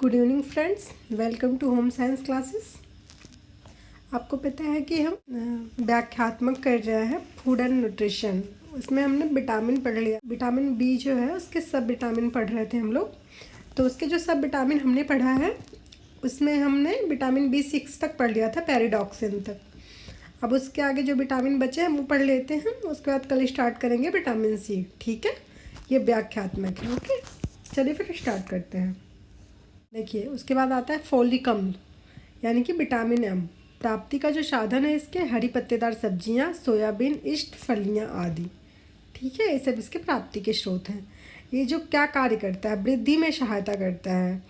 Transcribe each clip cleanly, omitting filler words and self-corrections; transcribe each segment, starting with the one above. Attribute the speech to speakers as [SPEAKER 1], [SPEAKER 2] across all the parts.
[SPEAKER 1] Good evening friends, welcome to home science classes. आपको पता है कि हम व्याख्यात्मक कर रहे हैं फूड एंड न्यूट्रिशन। उसमें हमने विटामिन पढ़ लिया। विटामिन बी जो है उसके सब विटामिन पढ़ रहे थे हम लोग। तो उसके जो सब विटामिन हमने पढ़ा है उसमें हमने विटामिन B6 तक पढ़ लिया था, पैराडॉक्सिन तक। अब उसके आगे जो विटामिन बचे हैं वो पढ़ लेते हैं। उसके बाद कल स्टार्ट करेंगे विटामिन C। ठीक है, ये व्याख्यात्मक है। ओके, चलिए फिर स्टार्ट करते हैं। देखिए, उसके बाद आता है फोलिक अम्ल यानी कि विटामिन M। प्राप्ति का जो साधन है इसके हरी पत्तेदार सब्जियां, सोयाबीन, इष्ट फलियां आदि। ठीक है, ये सब इसके प्राप्ति के स्रोत हैं। ये जो क्या कार्य करता है, वृद्धि में सहायता करता है।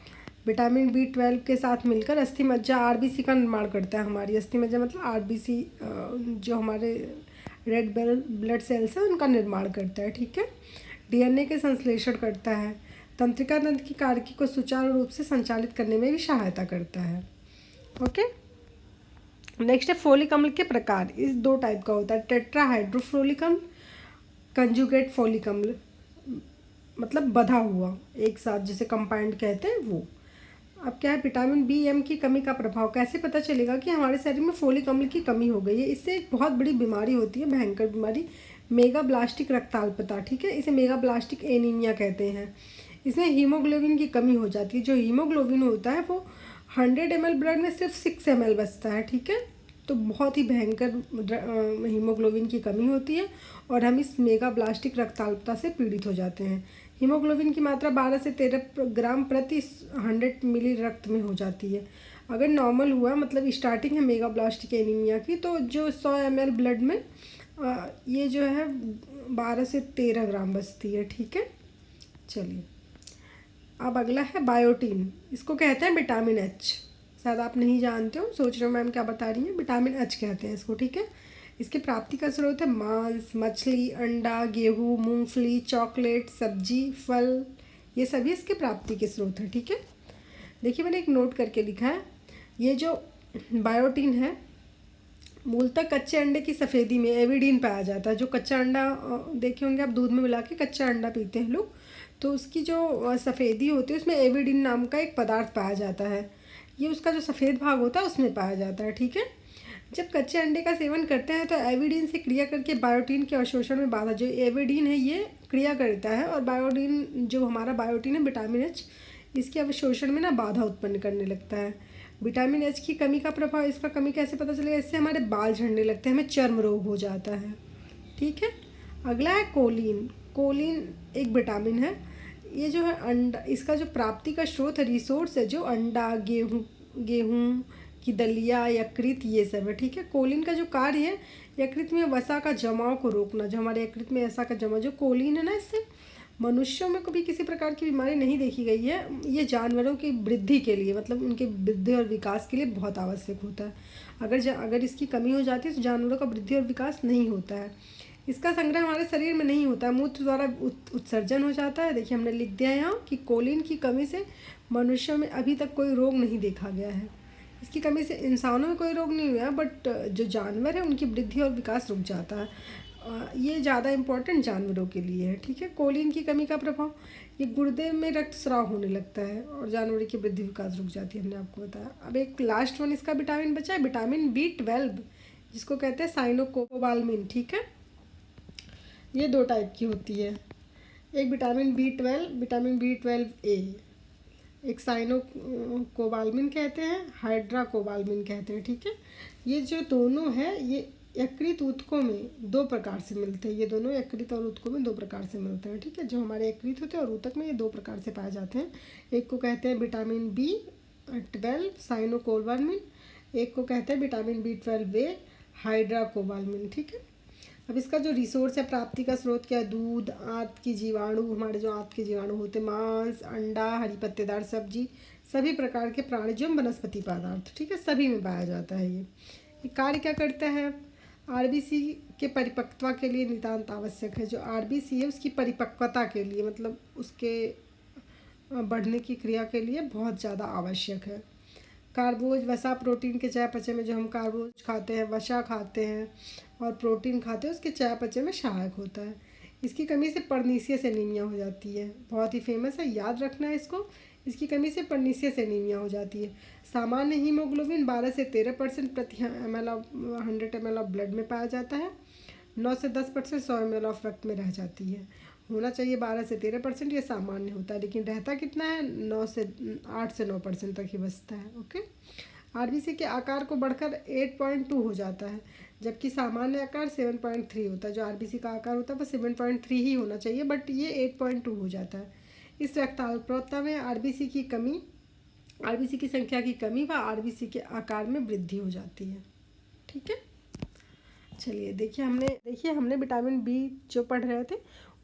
[SPEAKER 1] विटामिन B12 के साथ मिलकर अस्थि मज्जा RBC का निर्माण करता है। हमारी अस्थि मज्जा मतलब RBC, जो हमारे रेड ब्लड सेल्स हैं उनका निर्माण करता है। ठीक है, DNA के संश्लेषण करता है। तंत्रिका तंत्र की कार्य को सुचारू रूप से संचालित करने में भी सहायता करता है। ओके, नेक्स्ट है फोलिक अम्ल के प्रकार। इस दो टाइप का होता है, टेट्राहाइड्रोफोलिक अम्ल, कंजुगेट फोलिक अम्ल, मतलब बधा हुआ एक साथ जिसे कंपाउंड कहते हैं वो। अब क्या है, विटामिन B M की कमी का प्रभाव। कैसे पता चलेगा कि हमारे शरीर में फोलिक अम्ल की कमी हो गई है? इससे एक बहुत बड़ी बीमारी होती है, भयंकर बीमारी, मेगाब्लास्टिक रक्ताल्पता। ठीक है, इसे मेगाब्लास्टिक एनीमिया कहते हैं। इसमें हीमोग्लोबिन की कमी हो जाती है। जो हीमोग्लोबिन होता है वो 100 ml ब्लड में सिर्फ 6 ml बचता है। ठीक है, तो बहुत ही भयंकर हीमोग्लोबिन की कमी होती है और हम इस मेगाब्लास्टिक रक्ताल्पता से पीड़ित हो जाते हैं। हीमोग्लोबिन की मात्रा 12 से 13 ग्राम प्रति 100 मिली रक्त में हो जाती है। अगर नॉर्मल हुआ, मतलब स्टार्टिंग है मेगाब्लास्टिक एनीमिया की, तो जो 100 ml ब्लड में ये जो है 12 से 13 ग्राम बचती है। ठीक है, चलिए अब अगला है बायोटीन। इसको कहते हैं विटामिन H। शायद आप नहीं जानते हो, सोच रहे हो मैम क्या बता रही हैं। विटामिन H कहते हैं इसको। ठीक है, इसकी प्राप्ति का स्रोत है मांस, मछली, अंडा, गेहूँ, मूंगफली, चॉकलेट, सब्जी, फल, ये सभी इसके प्राप्ति के स्रोत हैं। ठीक है, देखिए मैंने एक नोट करके लिखा है, ये जो बायोटीन है मूलतः कच्चे अंडे की सफ़ेदी में एविडीन पाया जाता है। जो कच्चा अंडा देखे होंगे आप, दूध में मिला के कच्चा अंडा पीते हैं लोग, तो उसकी जो सफ़ेदी होती है उसमें एविडीन नाम का एक पदार्थ पाया जाता है। ये उसका जो सफ़ेद भाग होता है उसमें पाया जाता है। ठीक है, जब कच्चे अंडे का सेवन करते हैं तो एविडीन से क्रिया करके बायोटीन के अवशोषण में बाधा, जो एविडीन है ये क्रिया करता है और बायोटीन, जो हमारा बायोटीन है विटामिन H, इसके अवशोषण में ना बाधा उत्पन्न करने लगता है। विटामिन H की कमी का प्रभाव, इसका कमी कैसे पता चलेगा? इससे हमारे बाल झड़ने लगते हैं, हमें चर्म रोग हो जाता है। ठीक है, अगला है कोलिन। कोलिन एक विटामिन है। ये जो है अंडा, इसका जो प्राप्ति का स्रोत है, रिसोर्स है, जो अंडा, गेहूँ की दलिया, यकृत, ये सब है। ठीक है, कोलिन का जो कार्य है, यकृत में वसा का जमाव को रोकना। जो हमारे यकृत में वसा का जमाव, जो कोलिन है ना, इससे मनुष्यों में कभी किसी प्रकार की बीमारी नहीं देखी गई है। ये जानवरों की वृद्धि के लिए, मतलब उनके वृद्धि और विकास के लिए बहुत आवश्यक होता है। अगर इसकी कमी हो जाती है तो जानवरों का वृद्धि और विकास नहीं होता है। इसका संग्रह हमारे शरीर में नहीं होता है, मूत्र द्वारा उत्सर्जन हो जाता है। देखिए हमने लिख दिया यहाँ कि कोलिन की कमी से मनुष्यों में अभी तक कोई रोग नहीं देखा गया है। इसकी कमी से इंसानों में कोई रोग नहीं हुआ, बट जो जानवर है उनकी वृद्धि और विकास रुक जाता है। ये ज़्यादा इम्पोर्टेंट जानवरों के लिए है। ठीक है, कोलिन की कमी का प्रभाव, ये गुर्दे में रक्तस्राव होने लगता है और जानवरों की वृद्धि विकास रुक जाती है, हमने आपको बताया। अब एक लास्ट वन इसका विटामिन बचा है, विटामिन B12, जिसको कहते हैं साइनोकोबाल्मिन। ठीक है, ये दो टाइप की होती है, एक विटामिन B12A, एक साइनोकोबाल्मिन कहते हैं, हाइड्राकोबाल्मिन कहते हैं। ठीक है, ये जो दोनों है ये यकृत ऊतकों में दो प्रकार से मिलते हैं। ये दोनों यकृत और ऊतकों में दो प्रकार से मिलते हैं। ठीक है, जो हमारे यकृत होते हैं और ऊतक में, ये दो प्रकार से पाए जाते हैं। एक को कहते हैं विटामिन B12 साइनोकोबाल्मिन, एक को कहते हैं विटामिन B12A हाइड्राकोबाल्मिन। ठीक है, अब इसका जो रिसोर्स है, प्राप्ति का स्रोत क्या है? दूध, आंत की जीवाणु, हमारे जो आंत के जीवाणु होते हैं, मांस, अंडा, हरी पत्तेदार सब्जी, सभी प्रकार के प्राणिज वनस्पति पदार्थ। ठीक है, सभी में पाया जाता है। ये कार्य क्या करता है? RBC के परिपक्वता के लिए नितांत आवश्यक है। जो RBC है उसकी परिपक्वता के लिए, मतलब उसके बढ़ने की क्रिया के लिए बहुत ज़्यादा आवश्यक है। कार्बोज, वसा, प्रोटीन के चयापचय में, जो हम कार्बोज खाते हैं, वसा खाते हैं और प्रोटीन खाते हैं, उसके चयापचय में सहायक होता है। इसकी कमी से पर्नीशियस एनीमिया हो जाती है, बहुत ही फेमस है, याद रखना है इसको। इसकी कमी से पर्नीशियस एनीमिया हो जाती है। सामान्य हीमोग्लोबिन 12 से 13% प्रति ml of 100 ml of blood में पाया जाता है। 9 से 10% 100 ml ऑफ रक्त में रह जाती है। होना चाहिए 12 से 13%, ये सामान्य होता है, लेकिन रहता कितना है, 8 से 9% तक ही बचता है। ओके। आरबीसी के आकार को बढ़कर 8.2 हो जाता है, जबकि सामान्य आकार 7.3 होता है। जो आरबीसी का आकार होता है वो 7.3 ही होना चाहिए, बट ये 8.2 हो जाता है। इस रक्ताल्पता में आरबीसी की संख्या की कमी व आरबीसी के आकार में वृद्धि हो जाती है। ठीक है, चलिए देखिए हमने विटामिन बी जो पढ़ रहे थे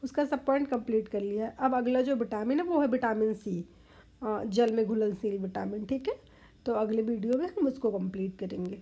[SPEAKER 1] उसका सब पॉइंट कंप्लीट कर लिया है। अब अगला जो विटामिन है वो है विटामिन सी, जल में घुलनशील विटामिन। ठीक है, तो अगले वीडियो में हम उसको कंप्लीट करेंगे।